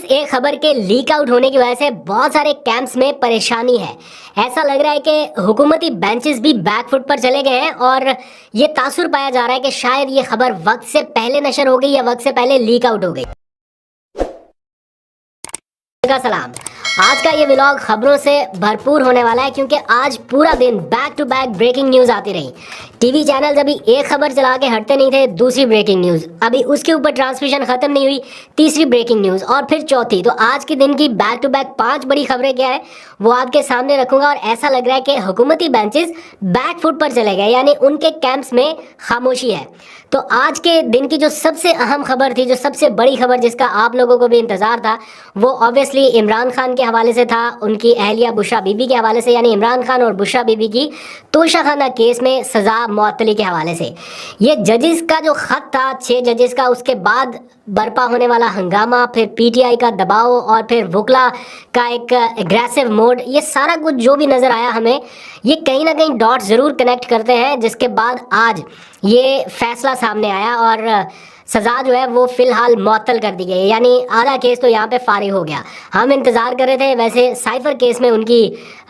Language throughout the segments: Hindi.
एक खबर के लीक आउट होने की वजह से बहुत सारे कैंप्स में परेशानी है। ऐसा लग रहा है कि हुकूमती बेंचेस भी बैकफुट पर चले गए हैं और ये तासुर पाया जा रहा है कि शायद ये खबर वक्त से पहले नशर हो गई या वक्त से पहले लीक आउट हो गई। का सलाम। आज का ये व्लॉग खबरों से भरपूर होने वाला है क्योंकि आज पूरा दिन back to back breaking news आती रही। टीवी चैनल अभी एक खबर चला के हटते नहीं थे, दूसरी ब्रेकिंग न्यूज़, अभी उसके ऊपर ट्रांसमिशन खत्म नहीं हुई, तीसरी ब्रेकिंग न्यूज़ और फिर चौथी। तो आज के दिन की बैक टू बैक 5 बड़ी खबरें क्या है वो आपके सामने रखूंगा और ऐसा लग रहा है कि हुकूमती बेंचेस बैक फुट पर चले गए, यानी उनके कैंप्स में खामोशी है। तो आज के दिन की जो सबसे अहम खबर थी, जो सबसे बड़ी खबर जिसका आप लोगों को भी इंतजार था, वो ऑब्वियसली इमरान खान के हवाले से था, उनकी अहलिया बुशरा बीबी के हवाले से, यानी इमरान खान और बुशरा बीबी की तोशाखाना केस में सज़ा मुअत्तली के हवाले से। ये जजेस का जो ख़त था 6 जजेस का, उसके बाद बर्पा होने वाला हंगामा, फिर पीटीआई का दबाव और फिर वकला का एक एग्रेसिव मोड, ये सारा कुछ जो भी नज़र आया हमें, ये कहीं ना कहीं डॉट्स ज़रूर कनेक्ट करते हैं, जिसके बाद आज ये फैसला सामने आया और सज़ा जो है वो फ़िलहाल मुअत्तल कर दी गई, यानी आधा केस तो यहाँ पे फारिग हो गया। हम इंतज़ार कर रहे थे वैसे साइफ़र केस में उनकी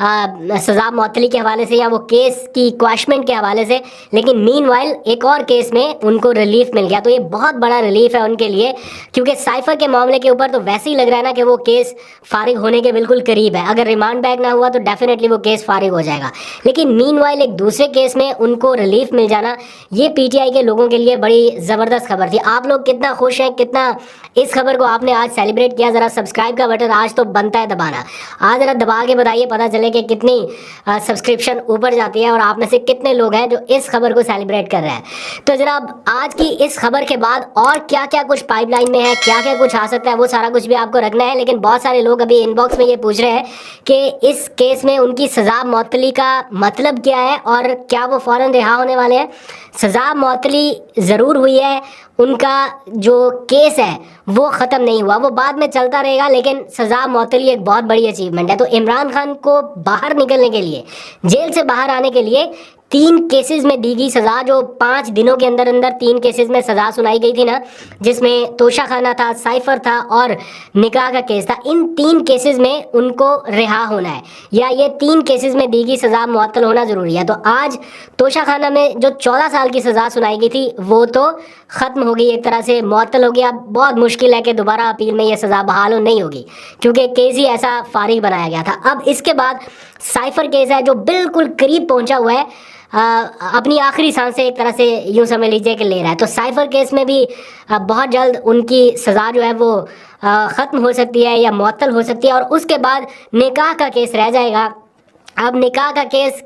सज़ा मुअत्तली के हवाले से या वो केस की क्वैशमेंट के हवाले से, लेकिन मीनवाइल एक और केस में उनको रिलीफ मिल गया। तो ये बहुत बड़ा रिलीफ है उनके लिए, क्योंकि साइफ़र के मामले के ऊपर तो वैसे ही लग रहा है ना कि वो केस फारिग होने के बिल्कुल करीब है। अगर रिमांड बैक ना हुआ तो डेफिनेटली वो केस फारिग हो जाएगा, लेकिन मीनवाइल एक दूसरे केस में उनको रिलीफ मिल जाना, ये पीटीआई के लोगों के लिए बड़ी ज़बरदस्त खबर थी। आप लोग कितना खुश हैं, कितना इस खबर को आपने आज सेलिब्रेट किया, ज़रा सब्सक्राइब का बटन आज तो बनता है दबाना, आज ज़रा दबा के बताइए, पता चले कि कितनी सब्सक्रिप्शन ऊपर जाती है और आप में से कितने लोग हैं जो इस खबर को सेलिब्रेट कर रहे हैं। तो जनाब आज की इस खबर के बाद और क्या क्या कुछ पाइपलाइन में है, क्या क्या कुछ आ सकता है, वो सारा कुछ भी आपको रखना है। लेकिन बहुत सारे लोग अभी इनबॉक्स में ये पूछ रहे हैं कि इस केस में उनकी सज़ा मुअत्तली का मतलब क्या है और क्या वो फ़ौरन रिहा होने वाले हैं। सज़ा मुअत्तली ज़रूर हुई है, उनका जो केस है वो ख़त्म नहीं हुआ, वो बाद में चलता रहेगा, लेकिन सज़ा मुअत्तली एक बहुत बड़ी अचीवमेंट है। तो इमरान खान को बाहर निकलने के लिए, जेल से बाहर आने के लिए 3 केसेस में दी गई सज़ा, जो 5 दिनों के अंदर अंदर 3 केसेस में सज़ा सुनाई गई थी ना, जिसमें तोशाखाना था, साइफ़र था और निकाह का केस था। इन 3 केसेस में उनको रिहा होना है, या ये 3 केसेस में दी गई सज़ा मुअत्तल होना ज़रूरी है। तो आज तोशाखाना में जो 14 साल की सज़ा सुनाई गई थी वो तो ख़त्म हो गई, एक तरह से मुअत्तल हो गया। बहुत मुश्किल है कि दोबारा अपील में ये सज़ा बहाल हो, नहीं होगी, क्योंकि केस ही ऐसा फारिग बनाया गया था। अब इसके बाद साइफ़र केस है जो बिल्कुल करीब पहुंचा हुआ है, अपनी आखिरी सांसें एक तरह से यूँ समझ लीजिए कि ले रहा है। तो साइफ़र केस में भी बहुत जल्द उनकी सज़ा जो है वो ख़त्म हो सकती है या मुअत्तल हो सकती है, और उसके बाद निकाह का केस रह जाएगा। अब निकाह का केस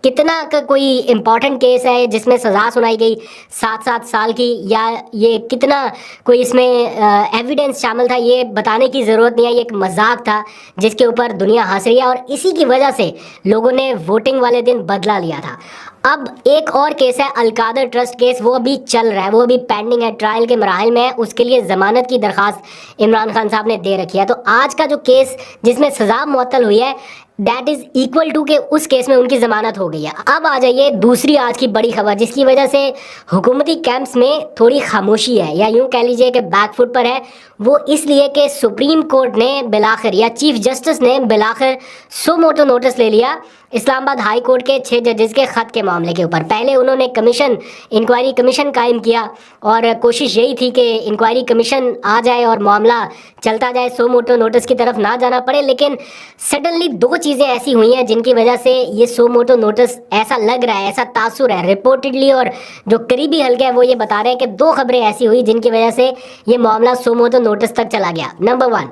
कितना का कोई इम्पॉर्टेंट केस है जिसमें सज़ा सुनाई गई 7-7 साल की, या ये कितना कोई इसमें एविडेंस शामिल था, ये बताने की ज़रूरत नहीं है। ये एक मजाक था जिसके ऊपर दुनिया हंस रही है और इसी की वजह से लोगों ने वोटिंग वाले दिन बदला लिया था। अब एक और केस है अलकादर ट्रस्ट केस, वो अभी चल रहा है, वो अभी पेंडिंग है, ट्रायल के मराहल में है। उसके लिए ज़मानत की दरख्वास्त इमरान खान साहब ने दे रखी है। तो आज का जो केस जिसमें सज़ा मुअत्तल हुई है, दैट इज़ इक्वल टू के उस केस में उनकी ज़मानत हो गई है। अब आ जाइए दूसरी आज की बड़ी खबर, जिसकी वजह से हुकूमती कैंप्स में थोड़ी खामोशी है, या यूँ कह लीजिए कि बैकफुट पर है। वो इसलिए कि सुप्रीम कोर्ट ने बिलाखिर, या चीफ जस्टिस ने बिलाखिर सो मोटो नोटिस ले लिया इस्लामाबाद हाई कोर्ट के 6 जजेस के ख़त के मामले के ऊपर। पहले उन्होंने इंक्वायरी कमीशन कायम किया और कोशिश यही थी कि इंक्वायरी कमीशन आ जाए और मामला चलता जाए, सो मोटो नोटिस की तरफ ना जाना पड़े। लेकिन सडनली 2 चीज़ें ऐसी हुई हैं जिनकी वजह से ये सो मोटो नोटिस, ऐसा लग रहा है, ऐसा तासुर है रिपोर्टेडली, और जो करीबी हल्के हैं वो ये बता रहे हैं कि 2 खबरें ऐसी हुई जिनकी वजह से ये मामला सो मोटो नोटिस तक चला गया। नंबर 1,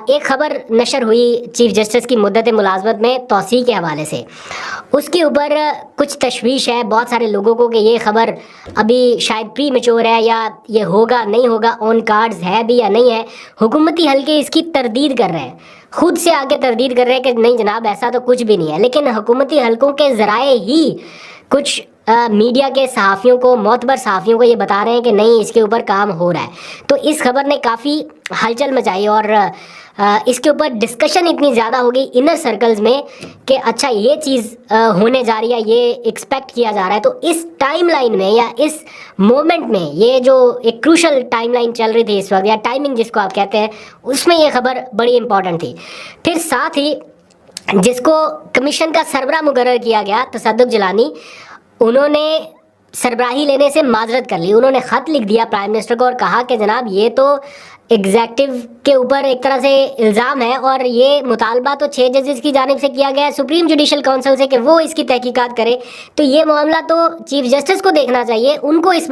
एक खबर नशर हुई चीफ जस्टिस की मुद्दत मुलाजमत में तौसी के हवाले से, उसके ऊपर कुछ तशवीश है बहुत सारे लोगों को कि ये खबर अभी शायद प्री मैच्योर है, या ये होगा नहीं होगा, ऑन कार्ड्स है भी या नहीं है। हुकूमती हल्के इसकी तरदीद कर रहे हैं, खुद से आके तरदीद कर रहे हैं कि नहीं जनाब ऐसा तो कुछ भी नहीं है। लेकिन हुकूमती हल्कों के ज़राए ही कुछ मीडिया के सहाफ़ियों को, मोतबर सहाफ़ियों को ये बता रहे हैं कि नहीं इसके ऊपर काम हो रहा है। तो इस खबर ने काफ़ी हलचल मचाई और इसके ऊपर डिस्कशन इतनी ज़्यादा हो गई इनर सर्कल्स में कि अच्छा ये चीज़ होने जा रही है, ये एक्सपेक्ट किया जा रहा है। तो इस टाइमलाइन में या इस मोमेंट में, ये जो एक क्रूशल टाइमलाइन चल रही थी इस वक्त, या टाइमिंग जिसको आप कहते हैं, उसमें ये खबर बड़ी इंपॉर्टेंट थी। फिर साथ ही जिसको कमीशन का सरबराह मुकर्रर किया गया, तसद्दुक जिलानी, उन्होंने सरबराही लेने से माजरत कर ली। उन्होंने ख़त लिख दिया प्राइम मिनिस्टर को और कहा कि जनाब ये तो एग्जैक्टिव के ऊपर एक तरह से इल्ज़ाम है और ये मुतालबा तो 6 जजेस की जानिब से किया गया है सुप्रीम जुडिशल काउंसिल से कि वो इसकी तहकीकात करे, तो ये मामला तो चीफ जस्टिस को देखना चाहिए, उनको इस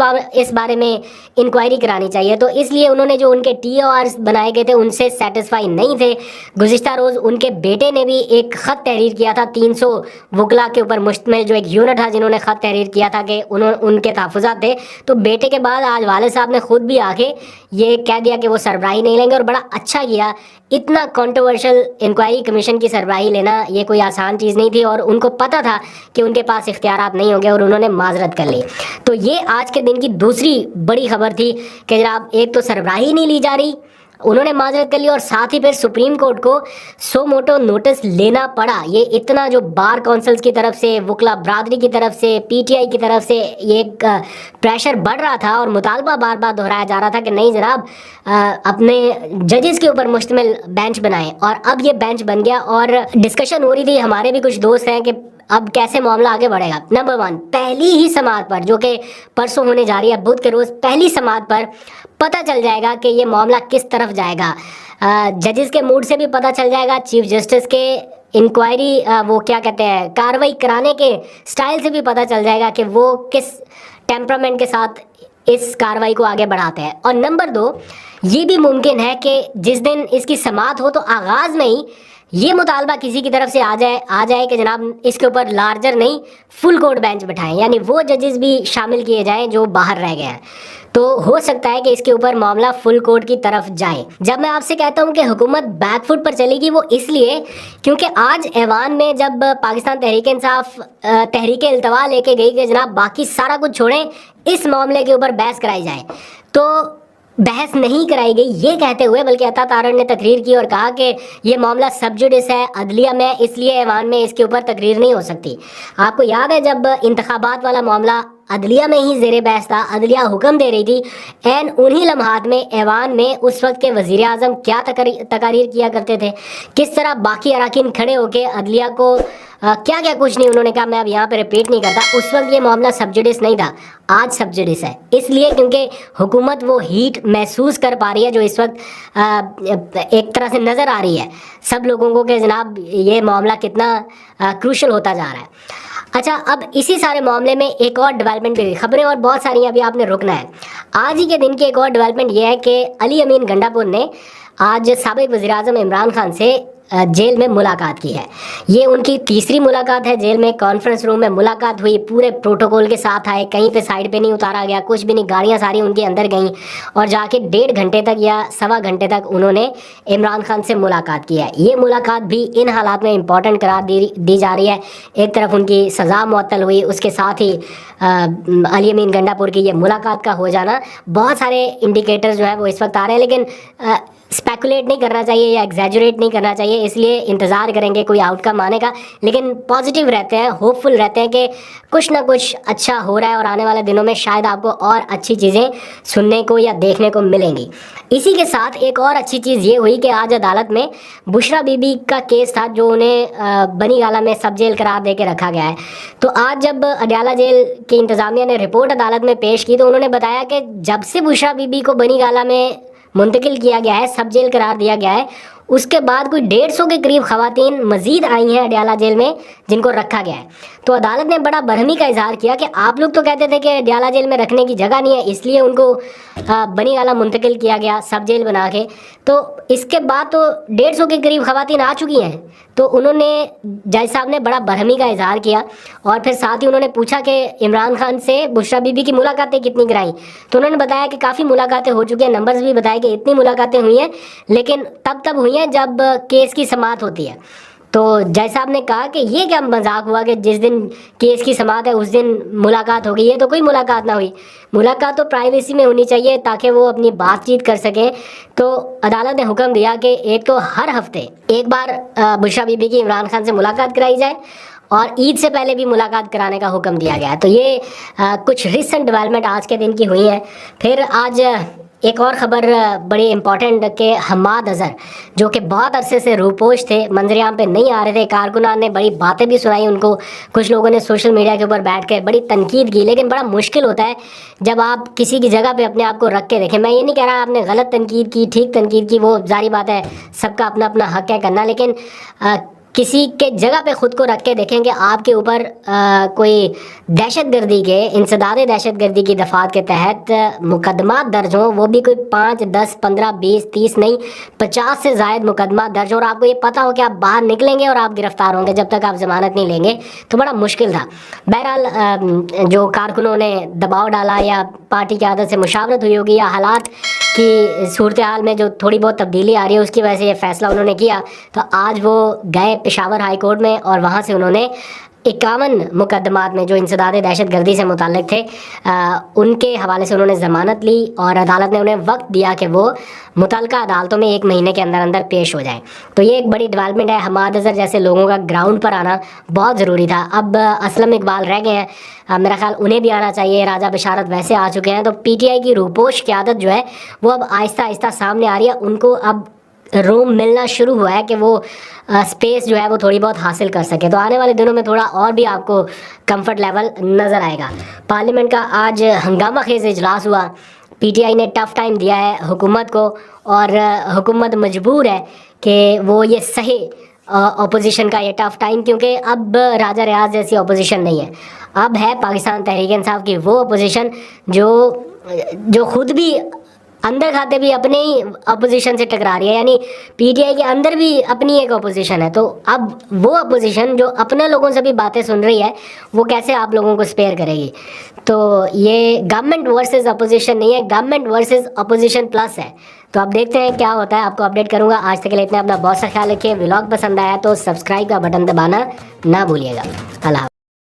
बारे में इंक्वायरी करानी चाहिए। तो इसलिए उन्होंने जो उनके TORs बनाए गए थे उनसे सेटिस्फाई नहीं थे। गुज़िश्ता रोज़ उनके बेटे ने भी एक ख़त तहरीर किया था 300 वकला के ऊपर मुश्तमिल जो एक यूनिट था जिन्होंने ख़त तहरीर किया था कि उनके तहफ़्फ़ुज़ात थे। तो बेटे के बाद आज वालिद साहब ने ख़ुद भी आके ये कह दिया कि वो सरबराही नहीं लेंगे, और बड़ा अच्छा किया। इतना कंट्रोवर्शियल इंक्वायरी कमीशन की सरबराही लेना ये कोई आसान चीज़ नहीं थी, और उनको पता था कि उनके पास इख्तियारात नहीं होंगे, और उन्होंने माजरत कर ली। तो ये आज के दिन की दूसरी बड़ी खबर थी कि जनाब एक तो सरबराही नहीं ली जा रही, उन्होंने माजरत कर ली, और साथ ही फिर सुप्रीम कोर्ट को सो मोटो नोटिस लेना पड़ा। ये इतना जो बार काउंसिल्स की तरफ से, वकला बरादरी की तरफ से, PTI की तरफ से ये एक प्रेशर बढ़ रहा था और मुतालबा बार बार दोहराया जा रहा था कि नहीं जनाब अपने जजेस के ऊपर मुश्तमिल बेंच बनाएं, और अब ये बेंच बन गया। और डिस्कशन हो रही थी, हमारे भी कुछ दोस्त हैं कि अब कैसे मामला आगे बढ़ेगा। नंबर 1, पहली ही समाअत पर जो कि परसों होने जा रही है बुध के रोज़, पहली समाअत पर पता चल जाएगा कि ये मामला किस तरफ जाएगा। जजेस के मूड से भी पता चल जाएगा, चीफ जस्टिस के इंक्वायरी वो क्या कहते हैं कार्रवाई कराने के स्टाइल से भी पता चल जाएगा कि वो किस टेम्परामेंट के साथ इस कार्रवाई को आगे बढ़ाते हैं। और नंबर 2, ये भी मुमकिन है कि जिस दिन इसकी समाअत हो तो आगाज़ में ही ये मुतालबा किसी की तरफ से आ जाए कि जनाब इसके ऊपर लार्जर नहीं फुल कोर्ट बेंच बिठाएं, यानी वो जजेस भी शामिल किए जाएं जो बाहर रह गए हैं। तो हो सकता है कि इसके ऊपर मामला फुल कोर्ट की तरफ जाए। जब मैं आपसे कहता हूं कि हुकूमत बैकफुट पर चलेगी, वो इसलिए क्योंकि आज ऐवान में जब पाकिस्तान तहरीक इंसाफ तहरीक इल्तवा लेके गई कि जनाब बाकी सारा कुछ छोड़ें, इस मामले के ऊपर बहस कराई जाए, तो बहस नहीं कराई गई, ये कहते हुए बल्कि अता तारड़ ने तकरीर की और कहा कि ये मामला सब जुडिस है अदलिया में, इसलिए ऐवान में इसके ऊपर तकरीर नहीं हो सकती। आपको याद है जब इंतखाबात वाला मामला अदलिया में ही ज़ेरे बहस था, अदलिया हुक्म दे रही थी, एन उन्हीं लम्हात में ऐवान में उस वक्त के वज़ीर आज़म क्या तकारीर किया करते थे, किस तरह बाकी अराकीन खड़े होकर अदलिया को क्या क्या कुछ नहीं उन्होंने कहा। मैं अब यहाँ पे रिपीट नहीं करता, उस वक्त ये मामला सब जुडिस नहीं था, आज सब जुडिस है। इसलिए क्योंकि हुकूमत वो हीट महसूस कर पा रही है जो इस वक्त एक तरह से नज़र आ रही है सब लोगों को कि जनाब ये मामला कितना क्रूशल होता जा रहा है। अच्छा, अब इसी सारे मामले में एक और डेवलपमेंट भी, खबरें और बहुत सारी अभी आपने रुकना है। आज ही के दिन की एक और डेवलपमेंट ये है कि अली अमीन गंडापुर ने आज साबिक वज़ीर आज़म इमरान खान से जेल में मुलाकात की है। ये उनकी तीसरी मुलाकात है जेल में। कॉन्फ्रेंस रूम में मुलाकात हुई, पूरे प्रोटोकॉल के साथ आए, कहीं पे साइड पे नहीं उतारा गया, कुछ भी नहीं, गाड़ियाँ सारी उनके अंदर गईं, और जाके 1.5 घंटे तक या 1.25 घंटे तक उन्होंने इमरान खान से मुलाकात की है। ये मुलाकात भी इन हालात में इम्पॉर्टेंट करार दी जा रही है। एक तरफ उनकी सज़ा मुअत्तल हुई, उसके साथ ही अली अमीन गंडापुर की ये मुलाकात का हो जाना, बहुत सारे इंडिकेटर्स जो है वो इस वक्त आ रहे हैं, लेकिन स्पेकुलेट नहीं करना चाहिए या एग्जैजुरेट नहीं करना चाहिए, इसलिए इंतज़ार करेंगे कोई आउटकम आने का। लेकिन पॉजिटिव रहते हैं, होपफुल रहते हैं कि कुछ ना कुछ अच्छा हो रहा है, और आने वाले दिनों में शायद आपको और अच्छी चीज़ें सुनने को या देखने को मिलेंगी। इसी के साथ एक और अच्छी चीज़ ये हुई कि आज अदालत में बुशरा बीबी का केस था जो उन्हें बनीगाला में सब जेल करार दे के रखा गया है। तो आज जब अडयाला जेल की इंतज़ामिया ने रिपोर्ट अदालत में पेश की तो उन्होंने बताया कि जब से बुशरा बीबी को बनीगाला में मुंतकिल किया गया है, सब जेल करार दिया गया है, उसके बाद कोई 150 के करीब ख़वातीन मज़ीद आई हैं अडयाला जेल में जिनको रखा गया है। तो अदालत ने बड़ा बरहमी का इजहार किया कि आप लोग तो कहते थे कि अडयाला जेल में रखने की जगह नहीं है, इसलिए उनको बनीगाला मुंतकिल किया गया सब जेल बना के। तो इसके बाद तो 150 के करीब ख़वातीन आ चुकी हैं। तो उन्होंने, जज साहब ने बड़ा बरहमी का इजहार किया, और फिर साथ ही उन्होंने पूछा कि इमरान खान से बुशरा बीबी की मुलाकातें कितनी कराई। तो उन्होंने बताया कि काफ़ी मुलाकातें हो चुकी हैं, नंबर्स भी बताए कि इतनी मुलाकातें हुई हैं, लेकिन तब हुई हैं जब केस की समाअत होती है। तो जैसा आपने कहा कि ये क्या मजाक हुआ कि जिस दिन केस की समाअत है उस दिन मुलाकात होगी, ये तो कोई मुलाकात ना हुई। मुलाकात तो प्राइवेसी में होनी चाहिए ताकि वो अपनी बातचीत कर सकें। तो अदालत ने हुक्म दिया कि एक तो हर हफ्ते एक बार बुशरा बीबी की इमरान खान से मुलाकात कराई जाए और ईद से पहले भी मुलाकात कराने का हुक्म दिया गया है। तो ये कुछ रिसेंट डेवलपमेंट आज के दिन की हुई है। फिर आज एक और ख़बर बड़ी इंपॉर्टेंट कि हम्माद अज़हर जो कि बहुत अरसे से रूपोश थे, मंजरेआम पे नहीं आ रहे थे, कारकुनान ने बड़ी बातें भी सुनाई उनको, कुछ लोगों ने सोशल मीडिया के ऊपर बैठ कर बड़ी तनकीद की, लेकिन बड़ा मुश्किल होता है जब आप किसी की जगह पे अपने आप को रख के देखें। मैं ये नहीं कह रहा आपने गलत तनकीद की, ठीक तनकीद की, वो जारी बात है, सबका अपना अपना हक है करना, लेकिन किसी के जगह पे ख़ुद को रख के देखें कि आपके ऊपर कोई दहशतगर्दी के इंसदाद दहशतगर्दी की दफ़ात के तहत मुकदमा दर्ज हों, वो भी कोई 5, 10, 15, 20, 30 नहीं 50 से ज़ायद मुकदमा दर्ज हो, और आपको ये पता हो कि आप बाहर निकलेंगे और आप गिरफ़्तार होंगे जब तक आप ज़मानत नहीं लेंगे, तो बड़ा मुश्किल था। बहरहाल जो कारकुनों ने दबाव डाला या पार्टी की आदत से मुशावरत हुई होगी या हालात की सूरत हाल में जो थोड़ी बहुत तब्दीली आ रही है उसकी वजह से ये फ़ैसला उन्होंने किया। तो आज वो गए पेशावर हाई कोर्ट में और वहाँ से उन्होंने 51 मुकदमात में जो इंसदाद दहशतगर्दी से मुताल्लिक थे उनके हवाले से उन्होंने ज़मानत ली और अदालत ने उन्हें वक्त दिया कि वो मुतल्लिका अदालतों में 1 महीने के अंदर अंदर पेश हो जाए। तो ये एक बड़ी डेवलपमेंट है। हम्माद अज़हर जैसे लोगों का ग्राउंड पर आना बहुत ज़रूरी था। अब असलम इकबाल रह गए हैं, मेरा ख्याल उन्हें भी आना चाहिए। राजा बशारत वैसे आ चुके हैं। तो PTI की रूपोश क़यादत जो है वो अब आहिस्ता आहिस्ता सामने आ रही है। उनको अब रूम मिलना शुरू हुआ है कि वो स्पेस जो है वो थोड़ी बहुत हासिल कर सके। तो आने वाले दिनों में थोड़ा और भी आपको कंफर्ट लेवल नज़र आएगा। पार्लियामेंट का आज हंगामा खेज इजलास हुआ। PTI ने टफ़ टाइम दिया है हुकूमत को और हुकूमत मजबूर है कि वो ये सही अपोजिशन का ये टफ़ टाइम, क्योंकि अब राजा रियाज जैसी अपोजिशन नहीं है। अब है पाकिस्तान तहरीक इंसाफ की वो अपोजिशन जो खुद भी अंदर खाते भी अपने ही अपोजिशन से टकरा रही है, यानी PTI के अंदर भी अपनी एक अपोजिशन है। तो अब वो अपोजिशन जो अपने लोगों से भी बातें सुन रही है वो कैसे आप लोगों को स्पेयर करेगी। तो ये गवर्नमेंट वर्सेस अपोजिशन नहीं है, गवर्नमेंट वर्सेस अपोजिशन प्लस है। तो अब देखते हैं क्या होता है, आपको अपडेट करूँगा। आज तक के लिए इतना, अपना बहुत सा ख्याल रखिए। व्लॉग पसंद आया तो सब्सक्राइब का बटन दबाना ना भूलिएगा। अल्लाह।